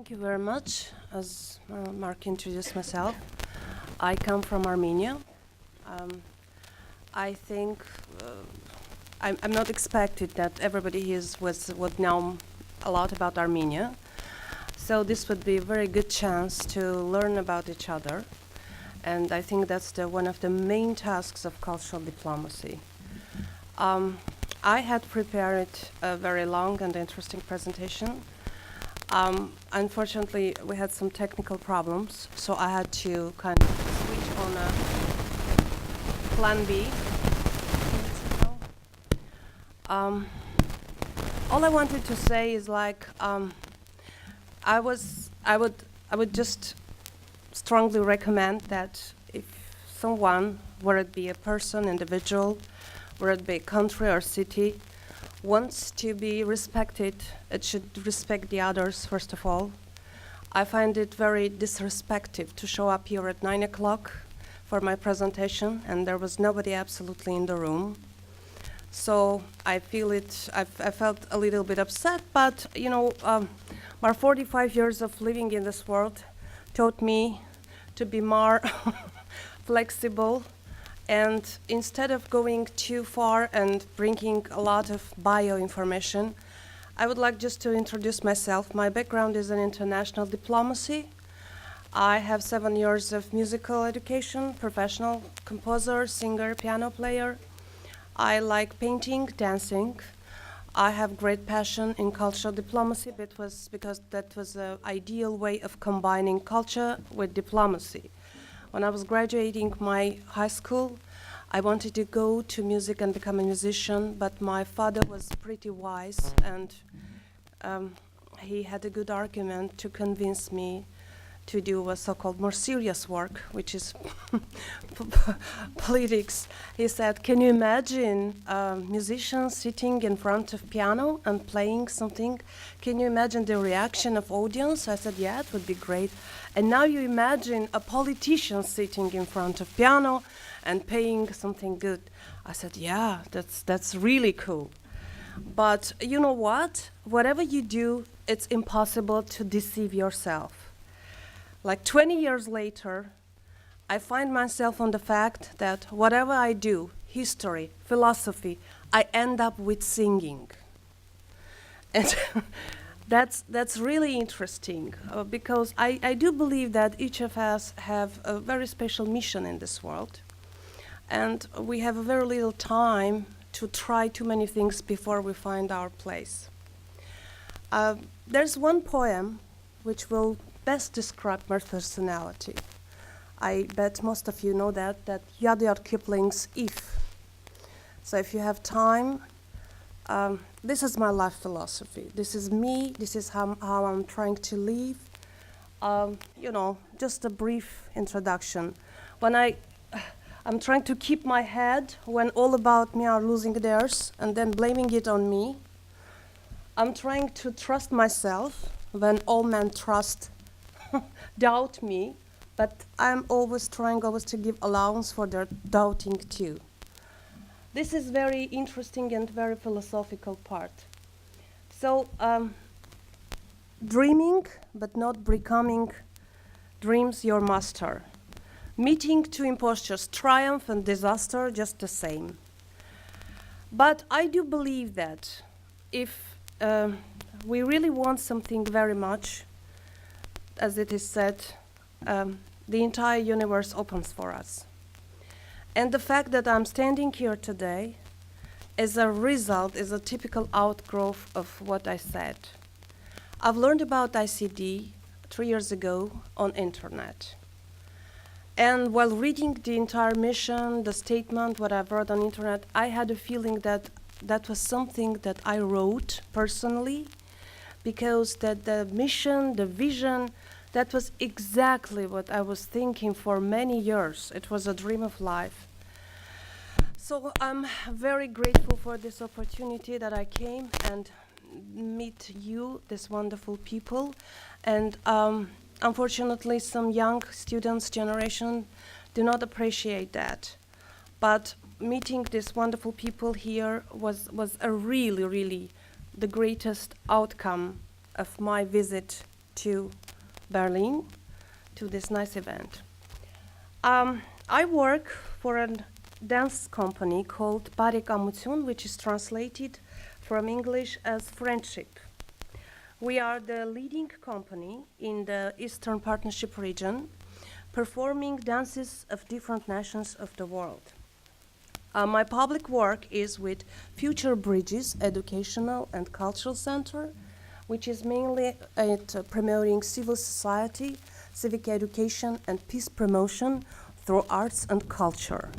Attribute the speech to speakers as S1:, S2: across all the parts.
S1: Thank you very much. As Mark introduced myself, I come from Armenia. Um, I think I'm not expected that everybody here would know a lot about Armenia. So this would be a very good chance to learn about each other. And I think that's one of the main tasks of cultural diplomacy. I had prepared a very long and interesting presentation. Unfortunately, we had some technical problems, so I had to kind of switch on a plan B. All I wanted to say is I would just strongly recommend that if someone, whether it be a person, individual, whether it be a country or city, wants to be respected, it should respect the others, first of all. I find it very disrespectful to show up here at 9 o'clock for my presentation, and there was nobody absolutely in the room. So I felt a little bit upset, but my 45 years of living in this world taught me to be more flexible. And instead of going too far and bringing a lot of bio information, I would like just to introduce myself. My background is in international diplomacy. I have 7 years of musical education, professional composer, singer, piano player. I like painting, dancing. I have great passion in cultural diplomacy because that was an ideal way of combining culture with diplomacy. When I was graduating my high school, I wanted to go to music and become a musician, but my father was pretty wise, and he had a good argument to convince me to do a so-called more serious work, which is politics. He said, "Can you imagine a musician sitting in front of piano and playing something? Can you imagine the reaction of audience?" I said, "Yeah, it would be great." And now you imagine a politician sitting in front of piano and playing something good. I said, "Yeah, that's really cool." But you know what? Whatever you do, it's impossible to deceive yourself. Like 20 years later, I find myself on the fact that whatever I do, history, philosophy, I end up with singing. And that's really interesting because I do believe that each of us have a very special mission in this world. And we have very little time to try too many things before we find our place. There's one poem which will best describe my personality. I bet most of you know that Rudyard Kipling's If. So if you have time, this is my life philosophy. This is me, this is how I'm trying to live. Just a brief introduction. When I'm trying to keep my head when all about me are losing theirs and then blaming it on me. I'm trying to trust myself when all men doubt me, but I'm always trying to give allowance for their doubting too. This is very interesting and very philosophical part. So, dreaming but not becoming dreams your master. Meeting two impostures, triumph and disaster, just the same. But I do believe that if we really want something very much, as it is said, the entire universe opens for us. And the fact that I'm standing here today is a typical outgrowth of what I said. I've learned about ICD 3 years ago on internet. And while reading the entire mission, the statement, what I've read on internet, I had a feeling that that was something that I wrote personally, because that the mission, the vision, that was exactly what I was thinking for many years. It was a dream of life. So I'm very grateful for this opportunity that I came and meet you, these wonderful people. And unfortunately, some young students' generation do not appreciate that. But meeting these wonderful people here was a really, really the greatest outcome of my visit to Berlin to this nice event. I work for a dance company called Barekamutyun, which is translated from English as friendship. We are the leading company in the Eastern Partnership region, performing dances of different nations of the world. My public work is with Future Bridges Educational and Cultural Center, which is mainly at promoting civil society, civic education, and peace promotion through arts and culture.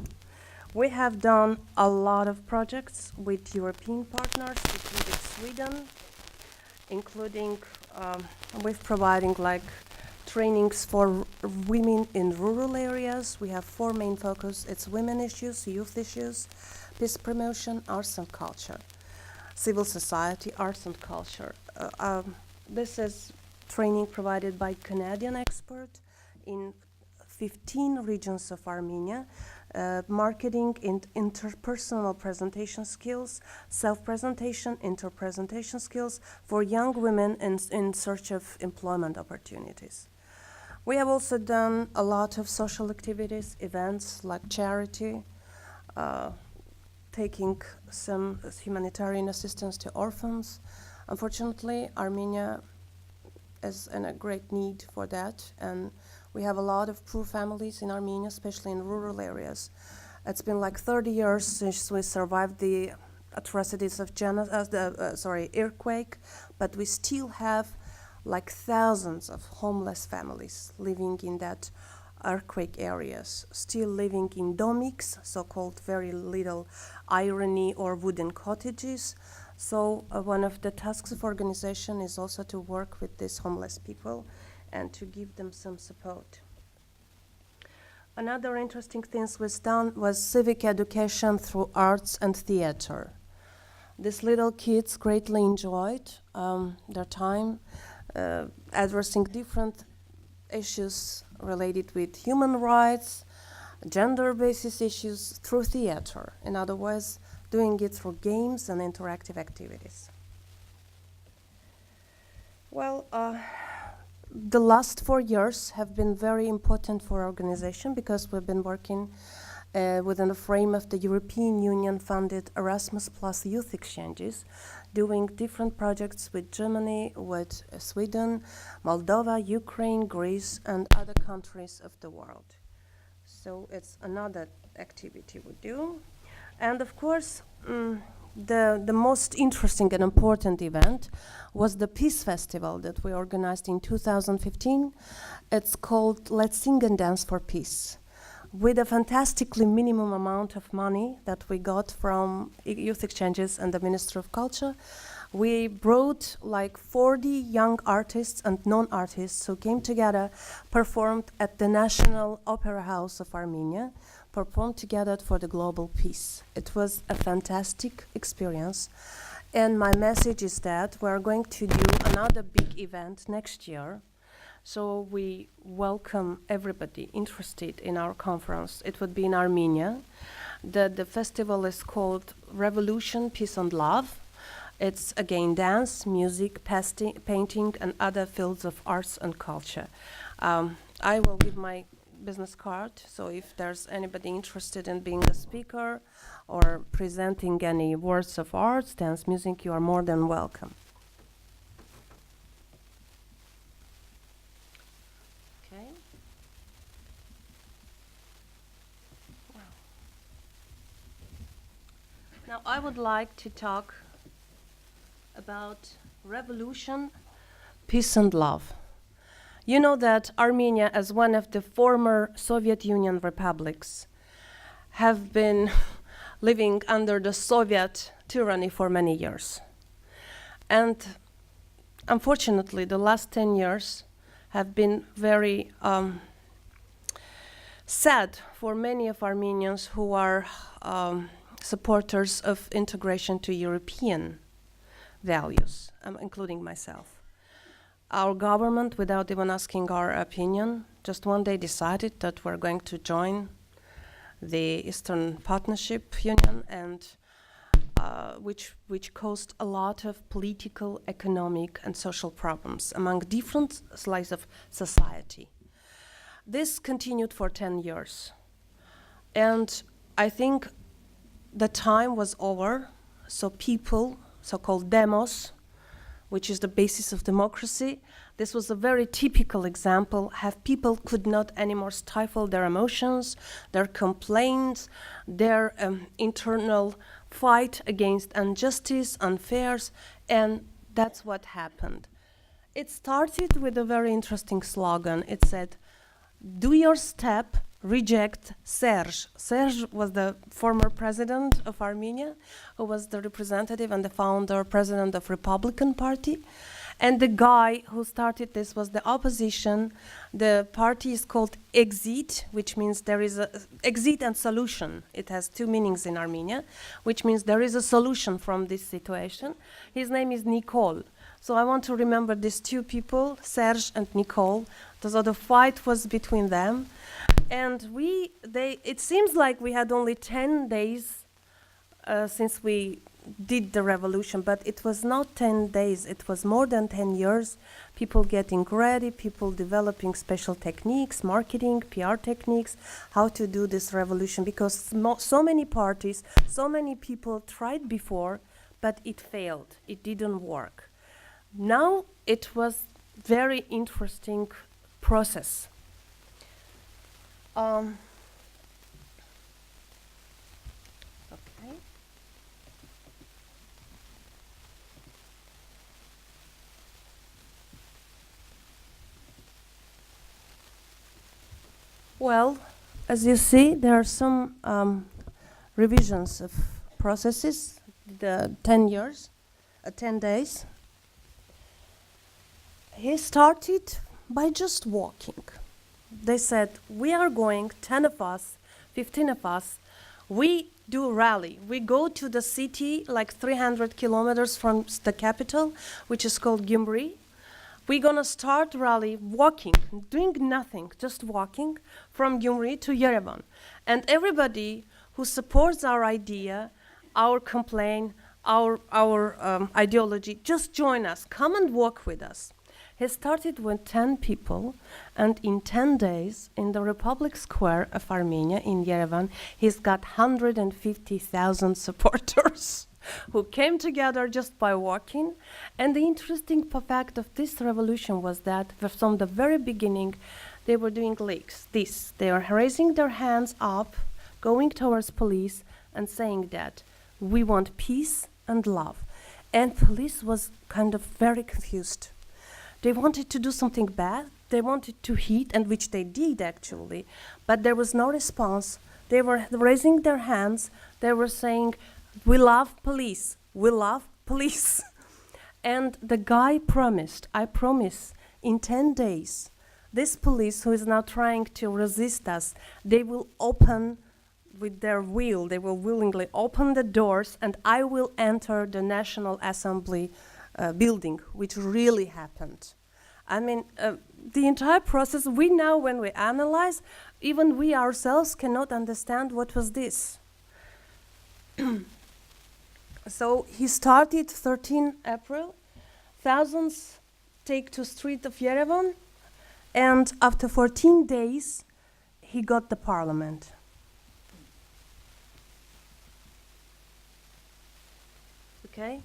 S1: We have done a lot of projects with European partners, including Sweden, including with providing like trainings for women in rural areas. We have 4 main focus. It's women issues, youth issues, peace promotion, arts and culture. Civil society, arts and culture. This is training provided by Canadian experts in 15 regions of Armenia, marketing and interpersonal presentation skills, self-presentation, interpresentation skills for young women in search of employment opportunities. We have also done a lot of social activities, events like charity, taking some humanitarian assistance to orphans. Unfortunately, Armenia is in a great need for that, and we have a lot of poor families in Armenia, especially in rural areas. It's been like 30 years since we survived the atrocities of earthquake, but we still have like thousands of homeless families living in that earthquake areas, still living in domiks, so-called very little irony or wooden cottages. So one of the tasks of organization is also to work with these homeless people and to give them some support. Another interesting thing was done was civic education through arts and theater. These little kids greatly enjoyed their time addressing different issues related with human rights, gender-based issues through theater. In other words, doing it through games and interactive activities. Well, the last 4 years have been very important for our organization because we've been working within the frame of the European Union-funded Erasmus Plus youth exchanges, doing different projects with Germany, with Sweden, Moldova, Ukraine, Greece, and other countries of the world. So it's another activity we do. And of course, the most interesting and important event was the Peace Festival that we organized in 2015. It's called Let's Sing and Dance for Peace. With a fantastically minimum amount of money that we got from youth exchanges and the Ministry of Culture, we brought like 40 young artists and non-artists who came together, performed at the National Opera House of Armenia, performed together for the global peace. It was a fantastic experience. And my message is that we're going to do another big event next year. So we welcome everybody interested in our conference. It would be in Armenia. The festival is called Revolution, Peace and Love. It's again dance, music, painting, and other fields of arts and culture. I will give my business card, so if there's anybody interested in being a speaker or presenting any works of art, dance, music, you are more than welcome. Okay. Wow. Now I would like to talk about revolution, peace and love. You know that Armenia, as one of the former Soviet Union republics, have been living under the Soviet tyranny for many years. And unfortunately, the last 10 years have been very sad for many of Armenians who are supporters of integration to European values, including myself. Our government, without even asking our opinion, just one day decided that we're going to join the Eastern Partnership Union, and which caused a lot of political, economic, and social problems among different slices of society. This continued for 10 years. And I think the time was over, so people, so-called demos, which is the basis of democracy, this was a very typical example, have people could not anymore stifle their emotions, their complaints, their internal fight against injustice, unfairness, and that's what happened. It started with a very interesting slogan. It said, "Do your step, reject Serge." Serge was the former president of Armenia, who was the representative and the founder, president of Republican Party. And the guy who started this was the opposition. The party is called Exit, which means there is a exit and solution. It has two meanings in Armenia, which means there is a solution from this situation. His name is Nicole. So I want to remember these two people, Serge and Nicole. So the fight was between them. And it seems like we had only 10 days since we did the revolution, but it was not 10 days, it was more than 10 years. People getting ready, people developing special techniques, marketing, PR techniques, how to do this revolution, because so many parties, so many people tried before, but it failed, it didn't work. Now it was very interesting process. Okay. Well, as you see, there are some revisions of processes, the 10 years, 10 days. He started by just walking. They said, we are going, 10 of us, 15 of us, we do rally. We go to the city, like 300 kilometers from the capital, which is called Gyumri. We're gonna start rally walking, doing nothing, just walking from Gyumri to Yerevan. And everybody who supports our idea, our complaint, our ideology, just join us, come and walk with us. He started with 10 people, and in 10 days, in the Republic Square of Armenia in Yerevan, he's got 150,000 supporters who came together just by walking. And the interesting fact of this revolution was that from the very beginning, they were doing this. They are raising their hands up, going towards police and saying that we want peace and love. And police was kind of very confused. They wanted to do something bad, they wanted to hit, and which they did actually, but there was no response. They were raising their hands, they were saying, we love police, we love police. And the guy promised, I promise, in 10 days, this police who is now trying to resist us, they will open with their will, they will willingly open the doors, and I will enter the National Assembly building, which really happened. I mean, the entire process, we now, when we analyze, even we ourselves cannot understand what was this. So he started 13 April, thousands take to street of Yerevan, and after 14 days, he got the parliament. Okay?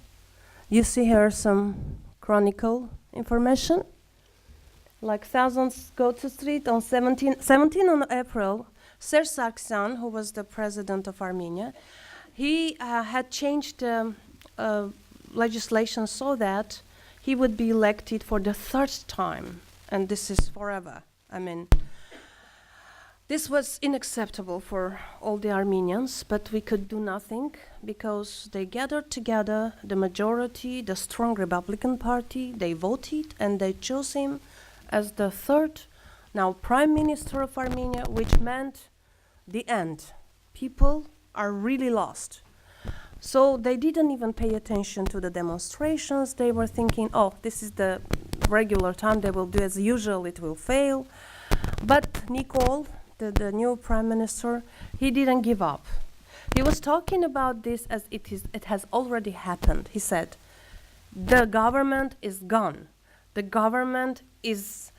S1: You see here some chronicle information. Like thousands go to street on 17 on April. Serge Sargsyan, who was the president of Armenia, he had changed legislation so that he would be elected for the third time, and this is forever. I mean, this was unacceptable for all the Armenians, but we could do nothing because they gathered together, the majority, the strong Republican Party, they voted and they chose him as the third, now Prime Minister of Armenia, which meant the end. People are really lost. So they didn't even pay attention to the demonstrations. They were thinking, oh, this is the regular time, they will do as usual, it will fail. But Nicole, the new prime minister, he didn't give up. He was talking about this as it has already happened. He said, the government is gone. The government is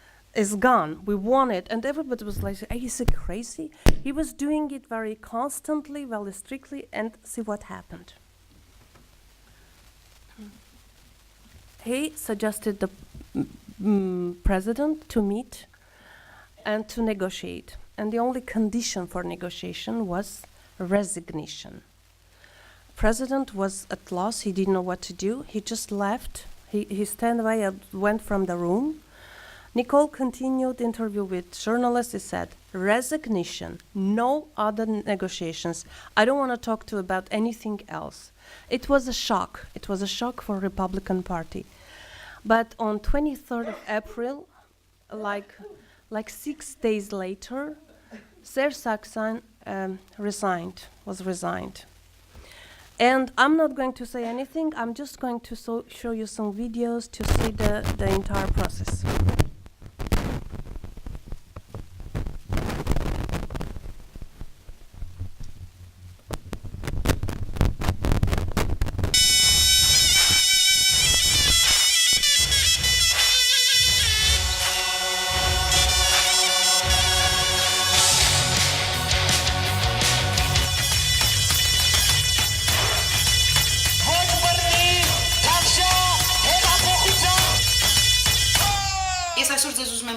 S1: gone. We won it. And everybody was like, are you so crazy? He was doing it very constantly, very strictly, and see what happened. He suggested the president to meet and to negotiate. And the only condition for negotiation was resignation. President was at loss. He didn't know what to do. He just left. He stand away and went from the room. Nicole continued the interview with journalists. He said, resignation, no other negotiations. I don't want to talk to you about anything else. It was a shock. It was a shock for Republican Party. But on 23rd of April, like 6 days later, Voskerchyan was resigned. And I'm not going to say anything. I'm just going to show you some videos to see the entire process.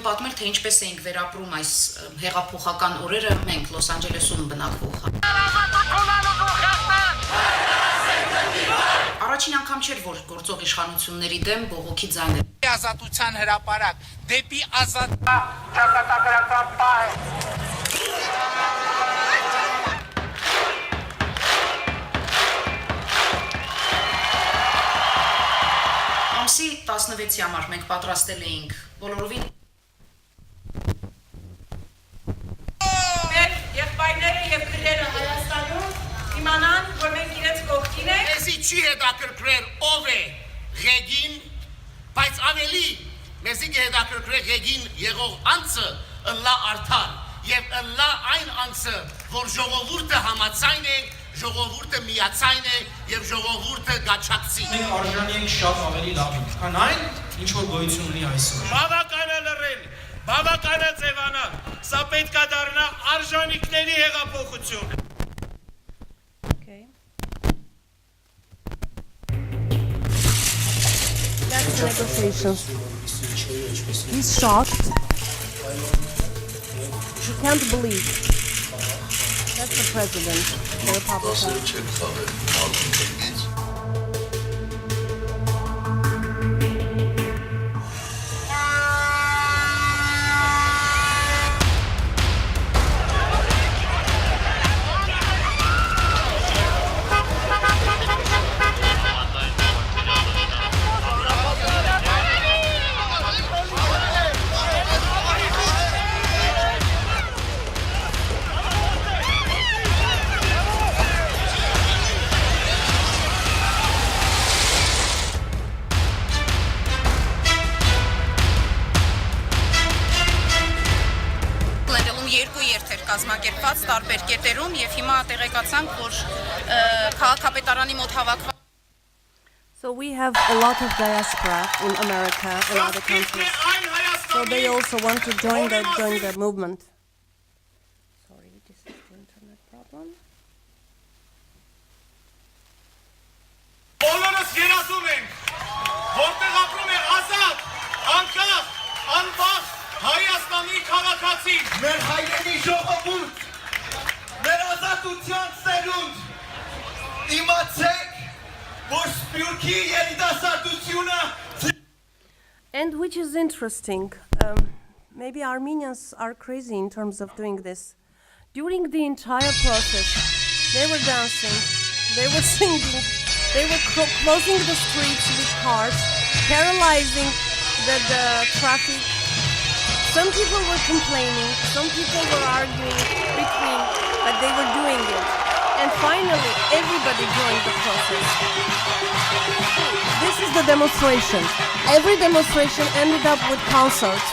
S2: Պատմել, թե ինչպես էինք վերապրում այս հեղափոխական օրերը մենք Լոս Անջելեսում բնակվող։ Առաջին անգամ չէր, որ գործող իշխանությունների դեմ բողոքի ձայներ։
S3: Ազատության հրապարակ, դեպի ազատ ճակատագրական պահ։
S2: Ամսի 16-ի համար մենք պատրաստել էինք բոլորովին
S3: Մեզի չի հետաքրքրել ով է ղեգին, բայց ավելի մեզի կհետաքրքրել ղեգին եղող անձը ըլլա արդար եւ ըլլա այն անձը, որ ժողովուրդը համաձայն է, ժողովուրդը միացայն է եւ ժողովուրդը գաչակցի։
S4: Մենք արժանի ենք շատ ավելի լավին, քան այն, ինչ որ գոյություն ունի այսօր։
S5: Բավական է լռել, բավական է ձևանալ, սա պետք է դառնա արժանիքների հեղափոխություն։
S1: That's negotiations. He's shocked. He can't believe. That's the president, the Republican.
S2: կազմակերպված տարբեր կետերում եւ հիմա տեղեկացանք, որ քաղաքապետարանի մոտ հավաքված.
S1: So we have a lot of diaspora in America and other countries. So they also want to join the movement. Sorry, this is the internet problem.
S5: Բոլորս երազում ենք, որտեղ ապրում է ազատ, անկախ, անբախտ Հայաստանի քաղաքացի, մեր հայրենի ժողովուրդ, մեր ազատության սերունդ, իմացեք, որ Սփյուռքի երիտասարդությունը.
S1: And which is interesting, maybe Armenians are crazy in terms of doing this. During the entire process, they were dancing, they were singing, they were closing the streets with cars, paralyzing the traffic. Some people were complaining, some people were arguing between, but they were doing it. And finally, everybody joined the process. This is the demonstration. Every demonstration ended up with concerts.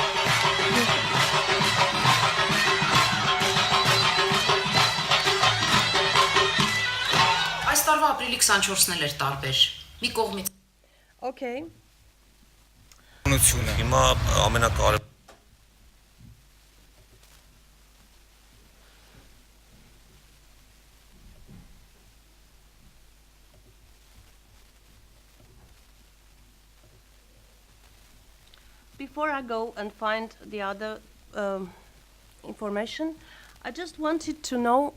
S2: ապրիլի 24-ն էլ էր տարբեր։ Մի կողմից
S1: Okay.
S6: Հիմա ամենակարևորը
S1: Before I go and find the other information, I just wanted to know,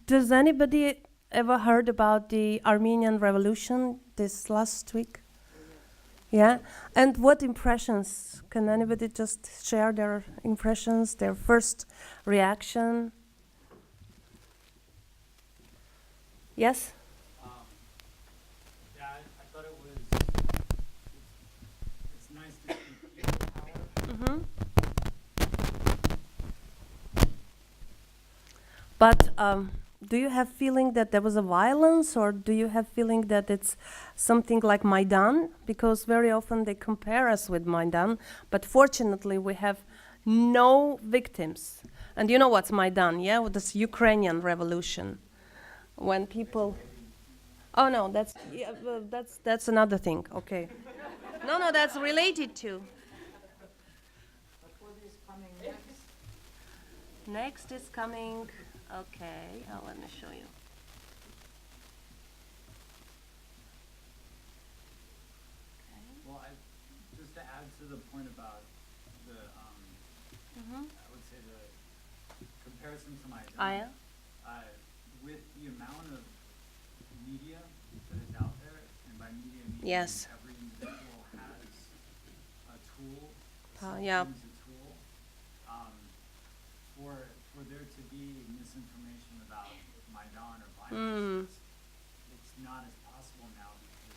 S1: does anybody ever heard about the Armenian Revolution this last week? Yeah, and what impressions? Can anybody just share their impressions, their first reaction? Yes?
S7: Yeah, I thought it was, it's nice to see people power.
S1: Mm-hmm. But do you have feeling that there was a violence, or do you have feeling that it's something like Maidan? Because very often they compare us with Maidan, but fortunately we have no victims. And you know what's Maidan, yeah? With this Ukrainian revolution, when people. Oh no, that's another thing. Okay. No, that's related to.
S7: What is coming next?
S1: Next is coming. Okay, let me show you.
S7: Well, just to add to the point about the, I would say the comparison to my
S1: Aya?
S7: with the amount of media that is out there, and by media, I mean
S1: Yes.
S7: every individual has a tool.
S1: Yeah.
S7: Use a tool. For there to be misinformation about Maidan or violence, it's not as possible now because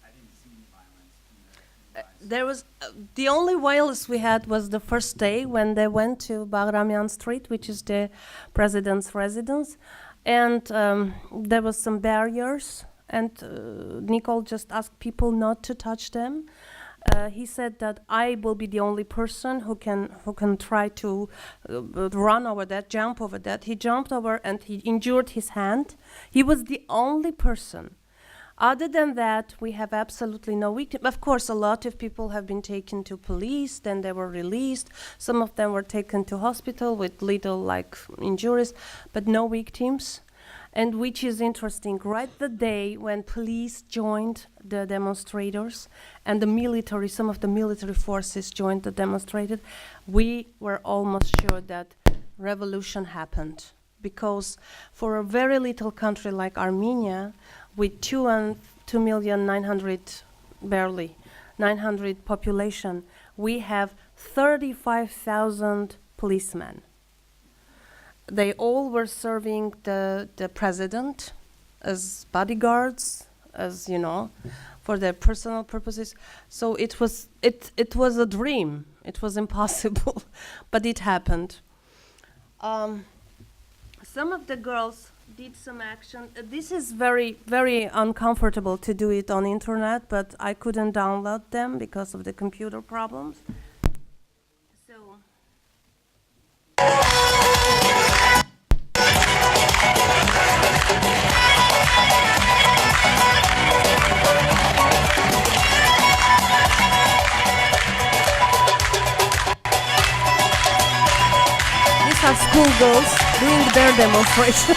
S7: I didn't see any violence in the rise.
S1: There was the only violence we had was the first day when they went to Bagramian Street, which is the president's residence, and there was some barriers, and Nicole just asked people not to touch them. He said that I will be the only person who can try to run over that, jump over that. He jumped over and he injured his hand. He was the only person. Other than that, we have absolutely no victim. Of course, a lot of people have been taken to police, then they were released. Some of them were taken to hospital with little injuries, but no victims. And which is interesting, right the day when police joined the demonstrators and the military, some of the military forces joined the demonstrators, we were almost sure that revolution happened. Because for a very little country like Armenia, with 2,900,000, barely 900 population, we have 35,000 policemen. They all were serving the president as bodyguards, as you know, for their personal purposes. So it was a dream. It was impossible, but it happened. Some of the girls did some action. This is very, very uncomfortable to do it on internet, but I couldn't download them because of the computer problems. So. These are schoolgirls doing their demonstration.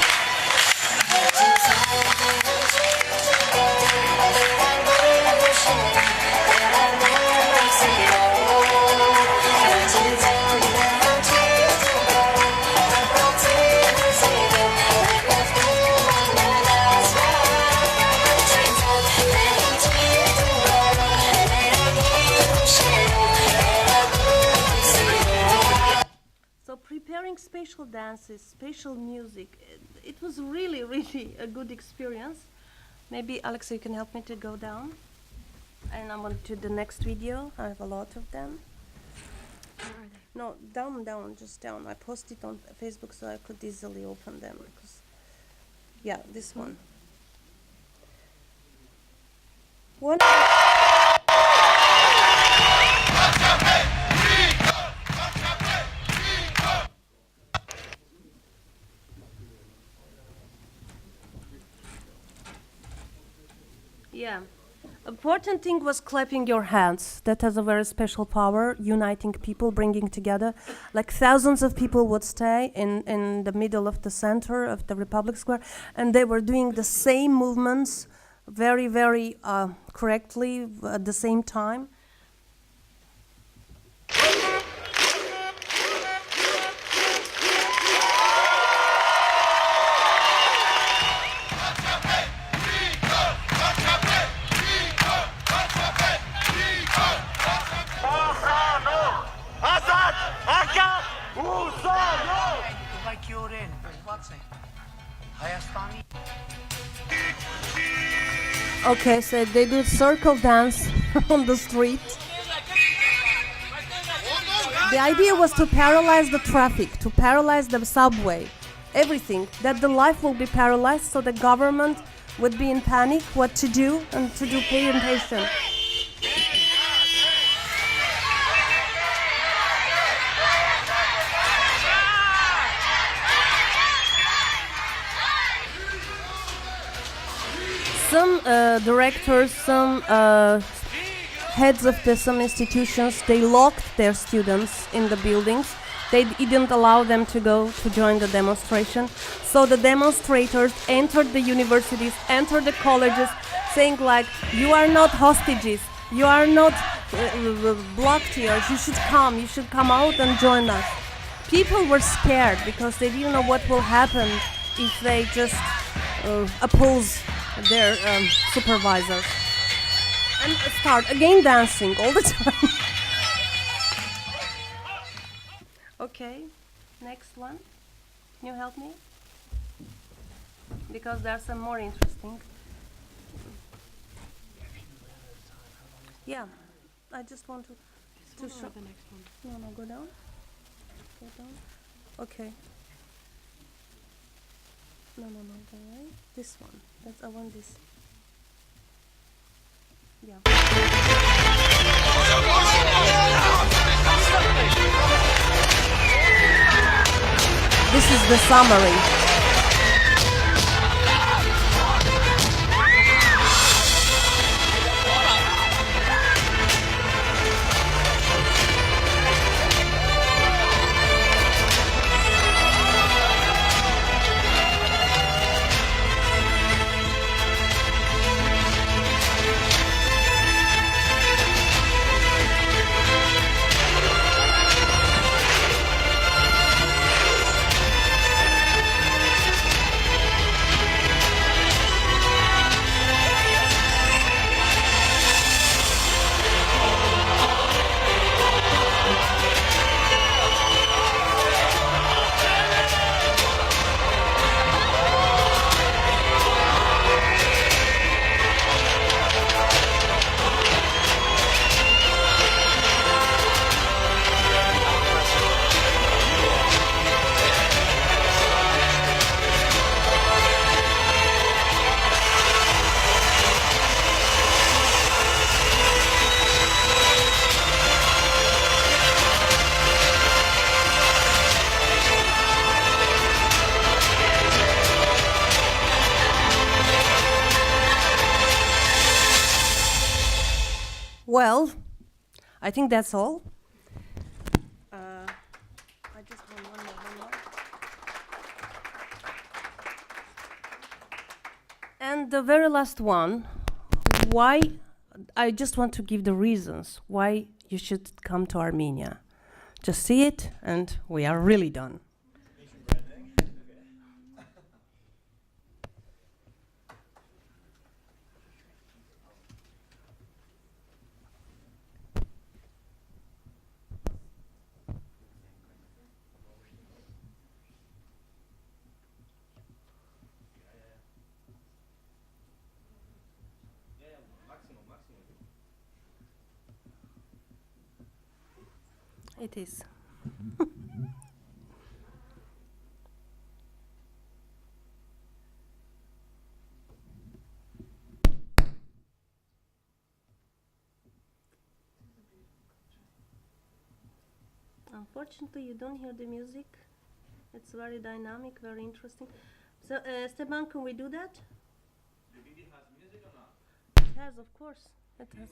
S1: Preparing spatial dances, spatial music, it was really, really a good experience. Maybe, Alex, you can help me to go down. And I'm on to the next video. I have a lot of them. Where are they? No, down, just down. I posted on Facebook so I could easily open them. Because, yeah, this one. One. Yeah. Important thing was clapping your hands. That has a very special power, uniting people, bringing together. Like thousands of people would stay in the middle of the center of the Republic Square, and they were doing the same movements very, very correctly at the same time. Okay, so they do circle dance on the street. The idea was to paralyze the traffic, to paralyze the subway, everything, that the life will be paralyzed so the government would be in panic what to do and to do pay attention. Some directors, some heads of some institutions, they locked their students in the buildings. They didn't allow them to go to join the demonstration. So the demonstrators entered the universities, entered the colleges, saying like, you are not hostages, you are not blocked here, you should come out and join us. People were scared because they didn't know what will happen if they just oppose their supervisors and start again dancing all the time. Okay, next one. Can you help me? Because there are some more interesting. Yeah, I just want to show the next one. No, go down. Go down. Okay. No, go away. This one. I want this. Yeah. This is the summary. Well, I think that's all. I just want one more. And the very last one, why, I just want to give the reasons why you should come to Armenia. Just see it and we are really done. It is. Unfortunately, you don't hear the music. It's very dynamic, very interesting. So, Esteban, can we do that?
S6: The video has music or not?
S1: has, of course. It has.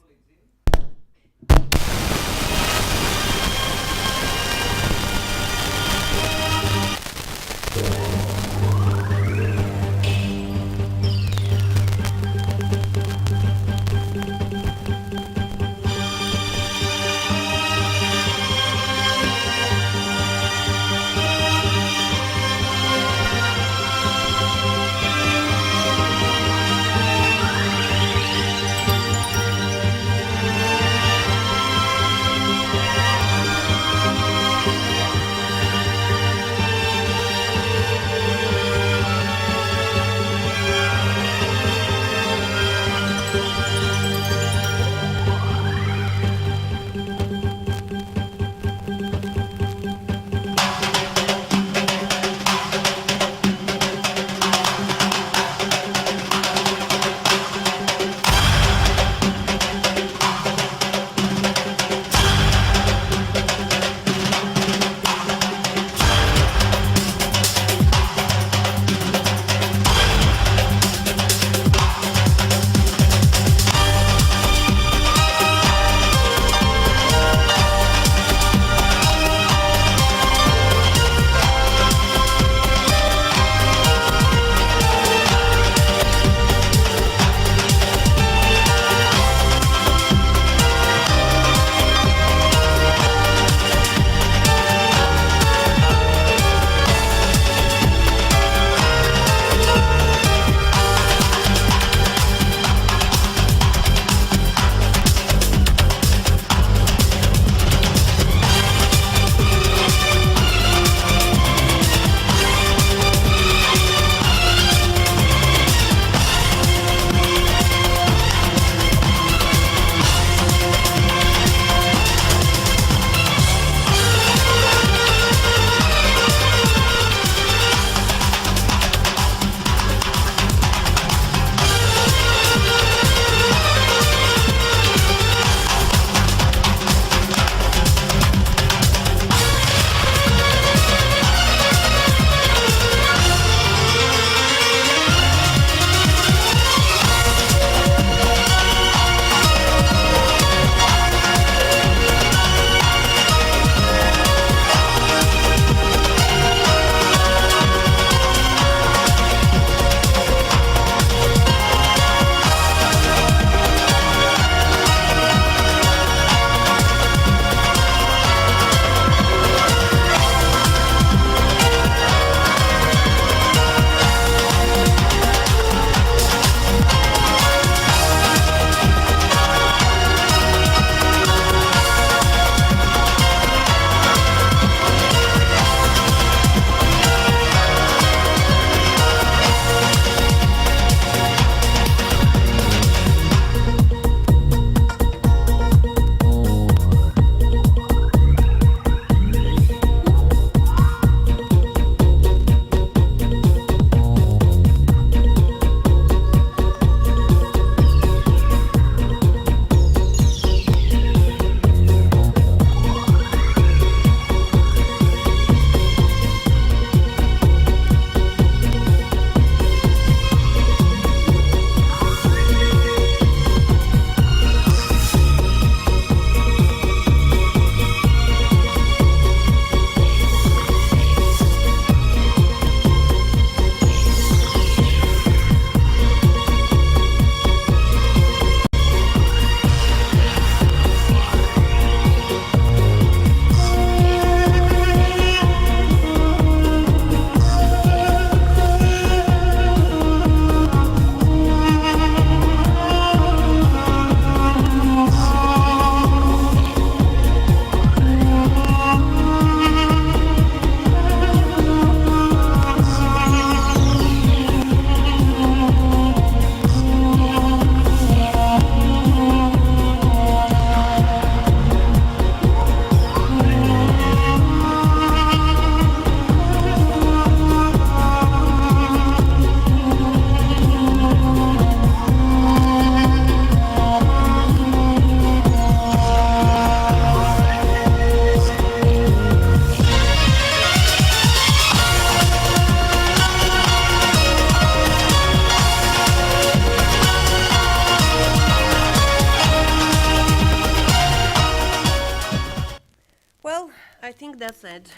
S1: Well, I think that's it.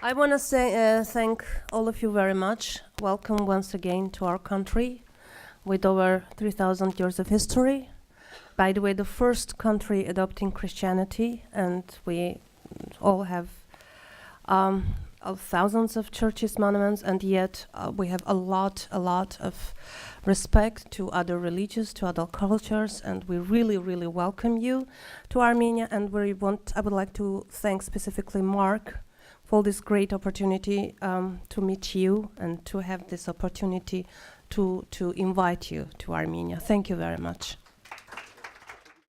S1: I want to say thank all of you very much. Welcome once again to our country with over 3,000 years of history. By the way, the first country adopting Christianity, and we all have of thousands of churches, monuments, and yet we have a lot of respect to other religions, to other cultures, and we really welcome you to Armenia. And I would like to thank specifically Mark for this great opportunity to meet you and to have this opportunity to invite you to Armenia. Thank you very much.